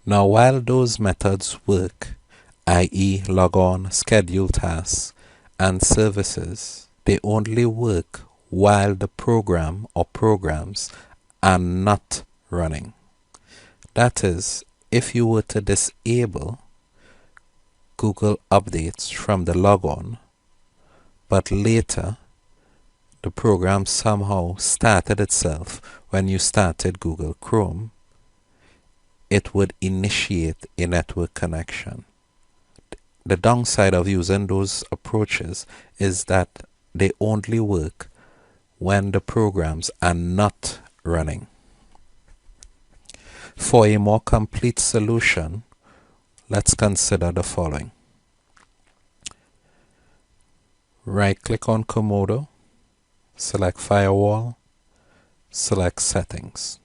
Now, while those methods work, i.e. logon, schedule tasks, and services, they only work while the program or programs are not running. That is, if you were to disable Google updates from the logon, but later the program somehow started itself when you started Google Chrome, it would initiate a network connection. The downside of using those approaches is that they only work when the programs are not running. For a more complete solution, let's consider the following. Right-click on Komodo, select Firewall, select Settings.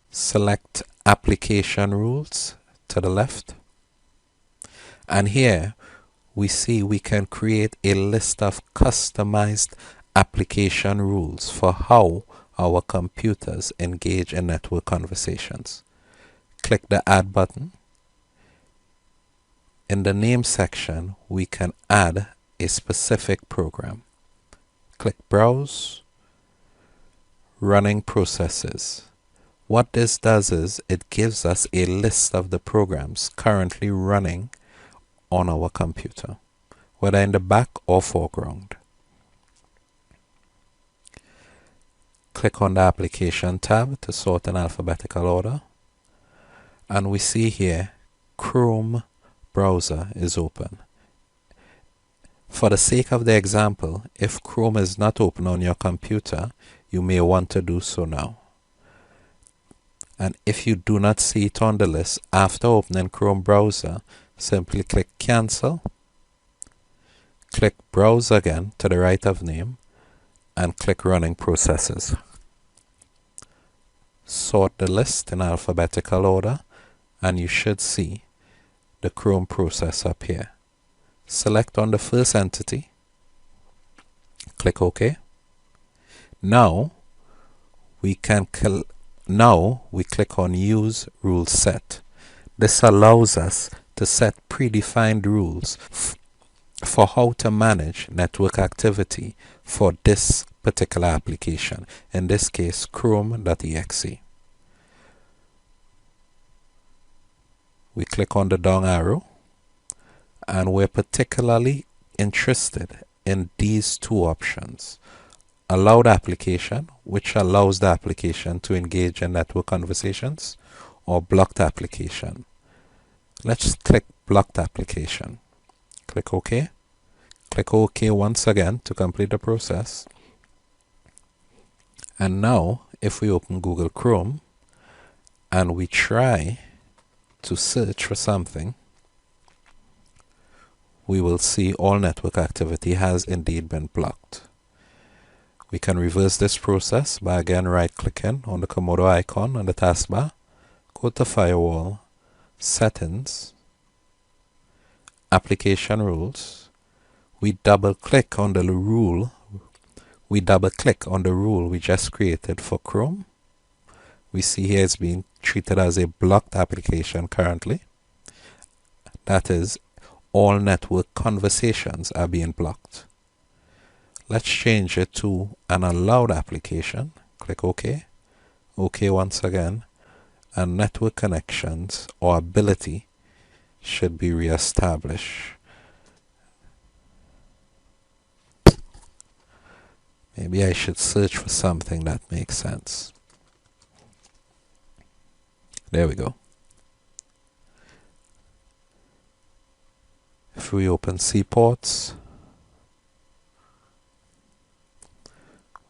Select Application Rules to the left. And here we see we can create a list of customized application rules for how our computers engage in network conversations. Click the Add button. In the name section, we can add a specific program. Click Browse, Running Processes. What this does is it gives us a list of the programs currently running on our computer, whether in the back or foreground. Click on the Application tab to sort in alphabetical order, and we see here Chrome browser is open. For the sake of the example, if Chrome is not open on your computer, you may want to do so now. And if you do not see it on the list after opening Chrome browser, simply click Cancel, click Browse again to the right of name, and click Running Processes. Sort the list in alphabetical order, and you should see the Chrome process up here. Select on the first entity, click OK. Now we click on Use Rule Set. This allows us to set predefined rules for how to manage network activity for this particular application, in this case Chrome.exe. We click on the down arrow, and we're particularly interested in these two options. Allowed application, which allows the application to engage in network conversations, or blocked application. Let's click blocked application. Click OK. Click OK once again to complete the process. And now, if we open Google Chrome and we try to search for something, we will see all network activity has indeed been blocked. We can reverse this process by again right-clicking on the Komodo icon on the taskbar, go to Firewall, Settings, Application Rules. We double-click on the rule. We just created for Chrome. We see here it's being treated as a blocked application currently. That is, all network conversations are being blocked. Let's change it to an allowed application. Click OK. OK once again. And network connections or ability should be reestablished. Maybe I should search for something that makes sense. There we go. If we open Seaports,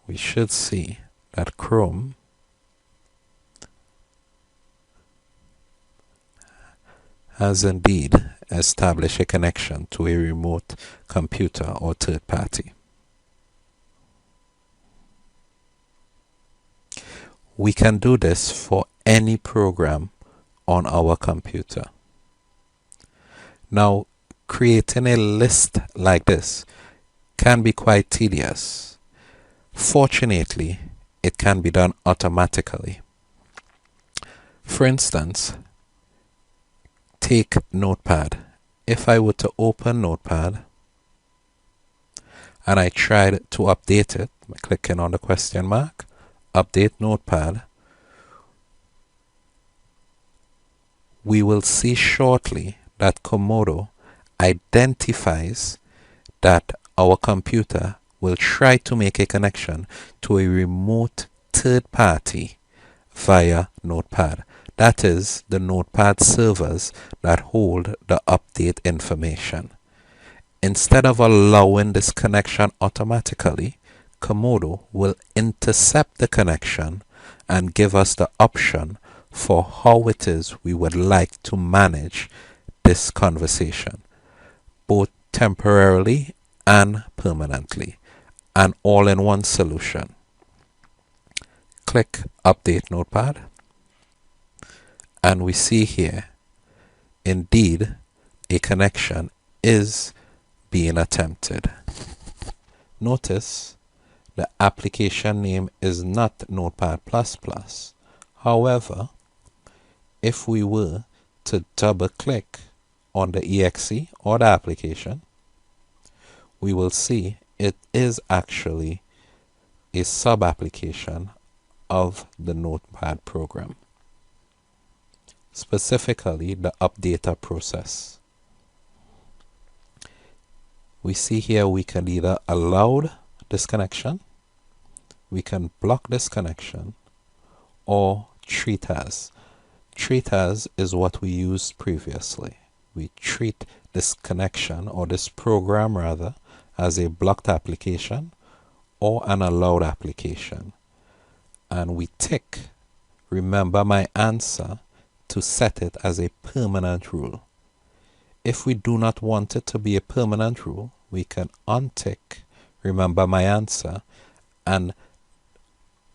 we should see that Chrome has indeed established a connection to a remote computer or third party. We can do this for any program on our computer. Now, creating a list like this can be quite tedious. Fortunately, it can be done automatically. For instance, take Notepad. If I were to open Notepad and I tried to update it by clicking on the question mark, update Notepad, we will see shortly that Komodo identifies that our computer will try to make a connection to a remote third party via Notepad. That is, the Notepad servers that hold the update information. Instead of allowing this connection automatically, Komodo will intercept the connection and give us the option for how it is we would like to manage this conversation, both temporarily and permanently, an all-in-one solution. Click Update Notepad, and we see here, indeed, a connection is being attempted. Notice the application name is not Notepad++. However, if we were to double click on the exe or the application, we will see it is actually a sub-application of the Notepad program, specifically the updater process. We see here we can either allow this connection, we can block this connection, or treat as. Treat as is what we used previously. We treat this connection, or this program rather, as a blocked application or an allowed application. And we tick remember my answer to set it as a permanent rule. If we do not want it to be a permanent rule, we can untick remember my answer, and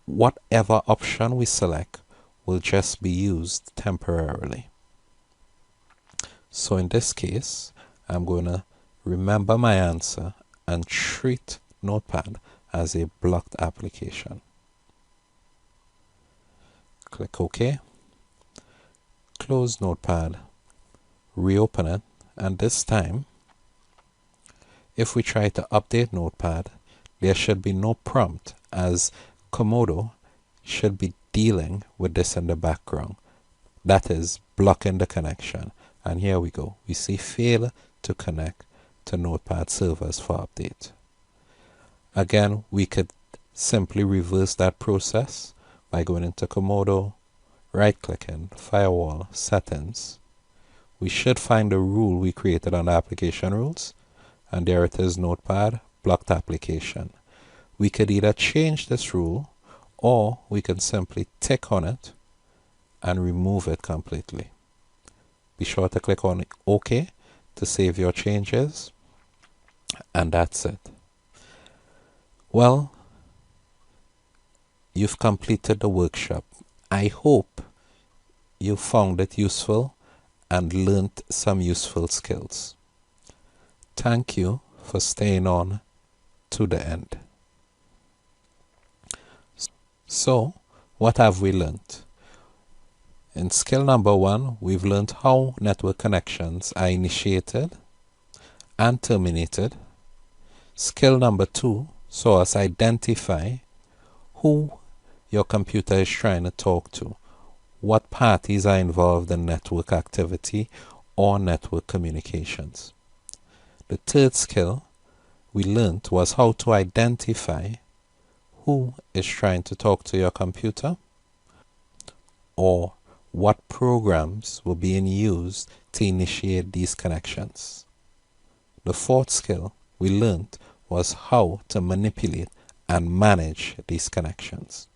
whatever option we select will just be used temporarily. So in this case, I'm going to remember my answer and treat Notepad as a blocked application. Click OK. Close Notepad, reopen it, and this time, if we try to update Notepad, there should be no prompt, as Komodo should be dealing with this in the background. That is blocking the connection. And here we go. We see fail to connect to Notepad servers for update. Again, we could simply reverse that process by going into Komodo, right-clicking, Firewall, Settings. We should find the rule we created on the application rules, and there it is, Notepad, blocked application. We could either change this rule, or we can simply tick on it and remove it completely. Be sure to click on OK to save your changes, and that's it. Well, you've completed the workshop. I hope you found it useful and learned some useful skills. Thank you for staying on to the end. So, what have we learned? In skill number 1, we've learned how network connections are initiated and terminated. Skill number 2 saw us identify who your computer is trying to talk to, what parties are involved in network activity or network communications. The third skill we learned was how to identify who is trying to talk to your computer, or what programs were being used to initiate these connections. The fourth skill we learned was how to manipulate and manage these connections.